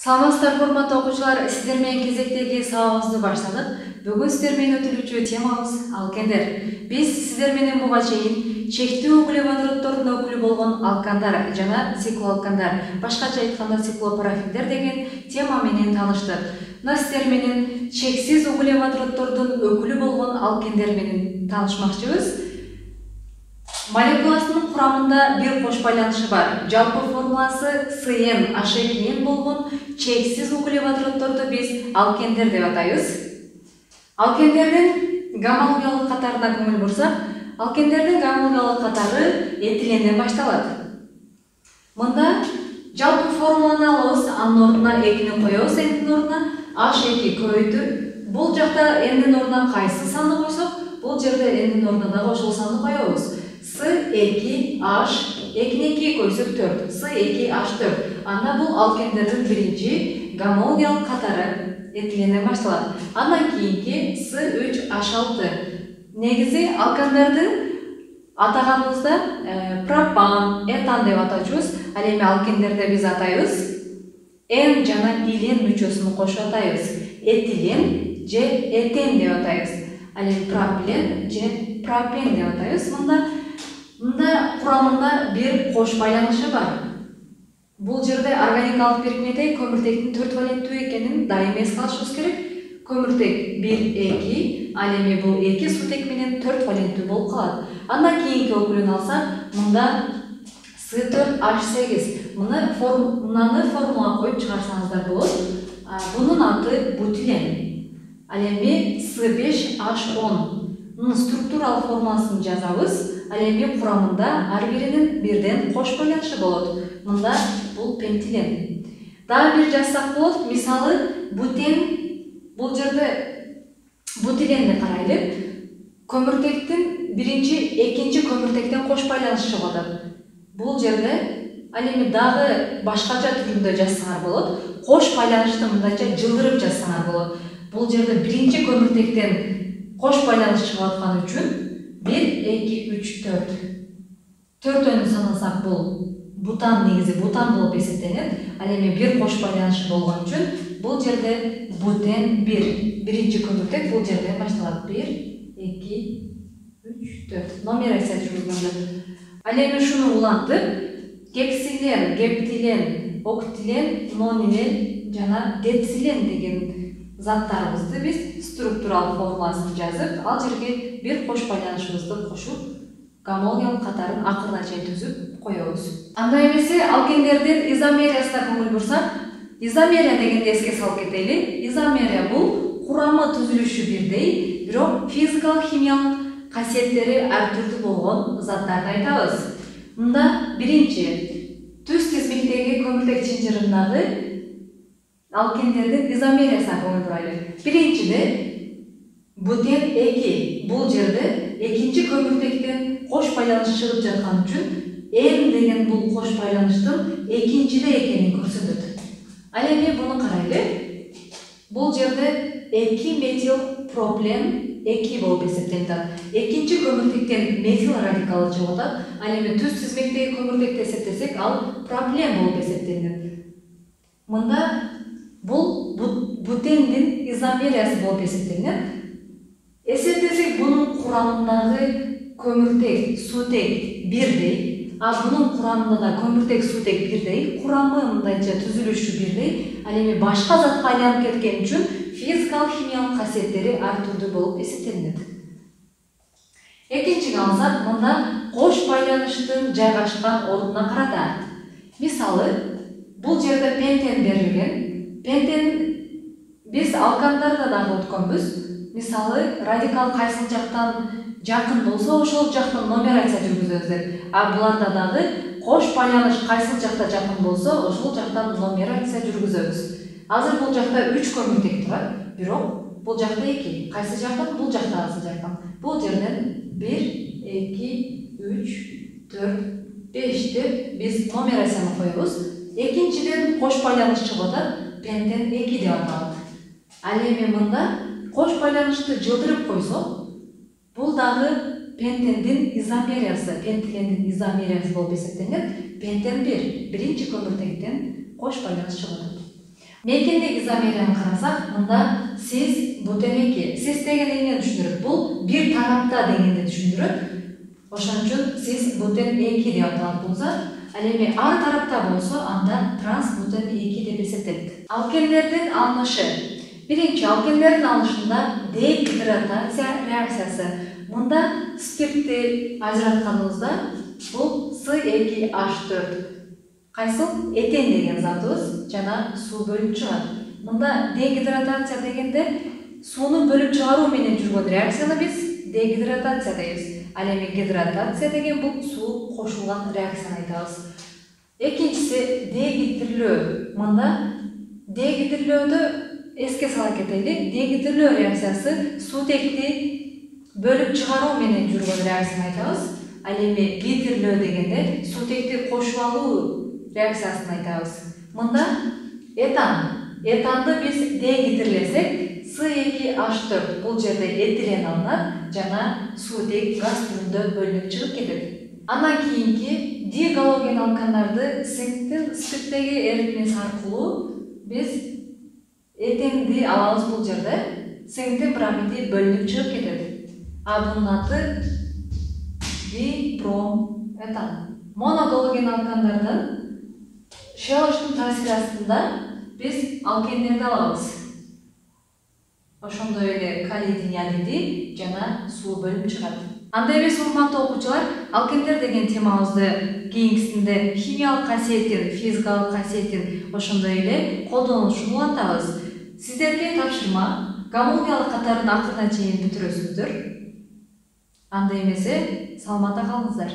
Саламатсыздар урматтуу окуучулар, сиздер менен кезектеги сабагыбызды баштадык. Бүгүн сиздер менен өтүлүүчү темабыз алкендер. Биз сиздер менен буга чейин чектүү углеводороддордун өкүлү болгон алкандар жана циклоалкандар, башкача айтканда циклопарафиндер деген тема менен тааныштык. Мына сиздер менен чексиз углеводороддордун өкүлү болгон алкендер менен таанышмакчыбыз. Молекуласынын курамында бир кош байланышы бар. Жалпы формуласы CN болгон чексиз углеводороддорду биз алкендер деп атайбыз. Алкендердин гомологиялык катарына көңүл бурсак, алкендердин гомологиялык катары этиленден башталат. Мында жалпы формуланы алабыз, анын ордуна экини коебуз, эндин ордуна H2 көбөйтүп, бул жакта эндин ордуна кайсы санды койсок, бул жерде эндин ордуна дагы ошол санды коебуз. S2H, экини 2 койсок 4, S2H4. Анда бул алкендердин биринчи гомологиялык катары этиленден башталат. Андан кийинки S3H6. Негизи алкандарды атаганыбызда пропан, этан деп атачубуз. Ал эми алкендерде биз атайбыз N жана илен мүчөсүн кошуп атайбыз. Этилен же этен деп атайбыз. Ал эми пропилен же пропен деп атайбыз. Мында курамында бир кош байланышы бар. Бул жерде органикалык бирикмеде көмүртектин 4 валенттүү экенин дайым эске алышыбыз керек. Көмүртек 1-2, ал эми бул 2 сутек менен 4 валенттүү болуп калат. Андан кийинки өкүлүн алсак, мында C4H8. Мунаны формула коюп чыгарсаңыздар болот. Бунун аты бутилен. Ал эми C5H10. Мунун структуралык формуласын жазабыз. Ал эми курамында ар биринин бирден кош байланышы болот. Мында бул пентилен. Дагы бир жазсак болот. Мисалы, бутен, бул жерде бутиленди карайлы. Көмүртектин биринчи, экинчи көмүртектен кош байланышы чыгып атат. Бул жерде ал эми дагы башкача түрүндө жазсаңар болот. Кош байланышты мындайча жылдырып жазсаңар болот. Бул жерде биринчи көмүртектен кош байланыш чыгып аткан үчүн 1, 2, 3, 4. Төртөнү санасак бул бутан, негизи бутан болуп эсептелет. Ал эми бир кош байланышы болгон үчүн бул жерде бутен 1. Биринчи көмүртек бул жерден башталат. 1, 2, 3, 4. Нумерация жүргүзгөндө. Ал эми шуну улантып, гексилен, гептилен, октилен, нонилен жана децилен деген заттарыбызды биз структуралык формуласын жазып, ал жерге бир кош байланышыбызды кошуп, гомологиялык катарын акырына чейин түзүп коебуз. Андай эмесе алкендердин изомериясына көңүл бурсак, изомерия дегенди эске салып кетели. Изомерия бул курамы түзүлүшү бирдей, бирок физикалык химиялык касиеттери ар түрдүү болгон заттарды айтабыз. Мында биринчи түз тизмектеги көмүртек чынжырындагы алкендердин изомериясына көңүл бурайлы. Биринчиде бутен 2. Бул жерде экинчи көмүртектен кош байланыш чыгып жаткан үчүн N деген бул кош байланыштын экинчиде экенин көрсөтөт. Ал эми буну карайлы. Бул жерде 2 метил проплен 2 болуп эсептелет. Экинчи көмүртектен метил радикалы чыгып атат. Ал эми түз тизмектеги көмүртекти эсептесек, ал проплен болуп эсептелет. Мында бул бутендин изомериясы болуп эсептелет. Эсептесек, бунун курамындагы көмүртек, сутек бирдей, бунун курамында да көмүртек, сутек бирдей, курамы мындайча түзүлүшү бирдей. Ал эми башка затка айланып кеткен үчүн физикалык химиялык касиеттери ар түрдүү болуп эсептелет. Экинчиге алсак, мында кош байланыштын жайгашкан ордуна карата. Мисалы, бул жерде пентен берилген. Пентен биз алкандарда дагы өткөнбүз. Мисалы, радикал кайсыл жактан жакын болсо, ошол жактан нумерация жүргүзөбүз. Буларда дагы кош байланыш кайсыл жакта жакын болсо, ошол жактан нумерация жүргүзөбүз. Азыр бул жакта 3 көмүртек турат, бирок бул жакта 2. Кайсы жактан? Бул жакта азыр жакын. Бул жерден 1, 2, 3, 4, 5 деп биз нумерацияны коебуз. Экинчиден кош байланыш чыгып атат, пентен 2 деп аталат. Ал эми мында кош байланышты жылдырып койсок, бул дагы пентендин изомериясы, пентилендин изомериясы болуп эсептелет. Пентен 1, биринчи көмүртектен кош байланыш чыгып атат. Мекендеги изомерияны карасак, мында сиз бутен эки. Сиз деген эмнени түшүндүрөт? Бул бир тарапта дегенди түшүндүрөт. Ошон үчүн сиз бутен эки деп аталат бул зат. Ал эми ар тарапта болсо, анда трансбутен эки деп эсептелет. Алкендердин алынышы. Биринчи, алкендердин алышында дегидратация реакциясы. Мында спиртти ажыратканыбызда бул С2H4. Кайсыл? Этен деген затыбыз жана суу бөлүп чыгат. Мында дегидратация дегенде сууну бөлүп чыгаруу менен жүргөн реакцияны биз дегидратация дейбиз. Ал эми гидратация деген бул суу кошулган реакцияны айтабыз. Экинчиси дегидрлөө. Мында дегидрлөөдө эске сала кетели, дегидрлөө реакциясы суутекти бөлүп чыгаруу менен жүргөн реакцияны айтабыз. Ал эми гидрлөө дегенде суутекти кошуп алуу реакциясын айтабыз. Мында этанды биз дегидрлесек, С2H4 бул жерде этилен алынат жана суутек газ түрүндө бөлүнүп чыгып кетет. Андан кийинки дигалоген алкандарды спирттеги эритмеси аркылуу биз этенди алабыз бул жерде. Синтин бромиди бөлүнүп чыгып кетет. А бунун аты диброметан. Моногалоген алкандардын шелоштун таасири астында биз алкендерди алабыз. Ошондой эле калийдин ядиди жана суу бөлүнүп чыгат. Анда эмес, урматтуу окуучулар, алкендер деген темабызды кийинкисинде химиялык касиетин, физикалык касиетин ошондой эле колдонулушун улантабыз. Сиздерге тапшырма гомологиялык катарын акырына чейин бүтүрөсүздөр. Анда эмесе, саламатта калыңыздар.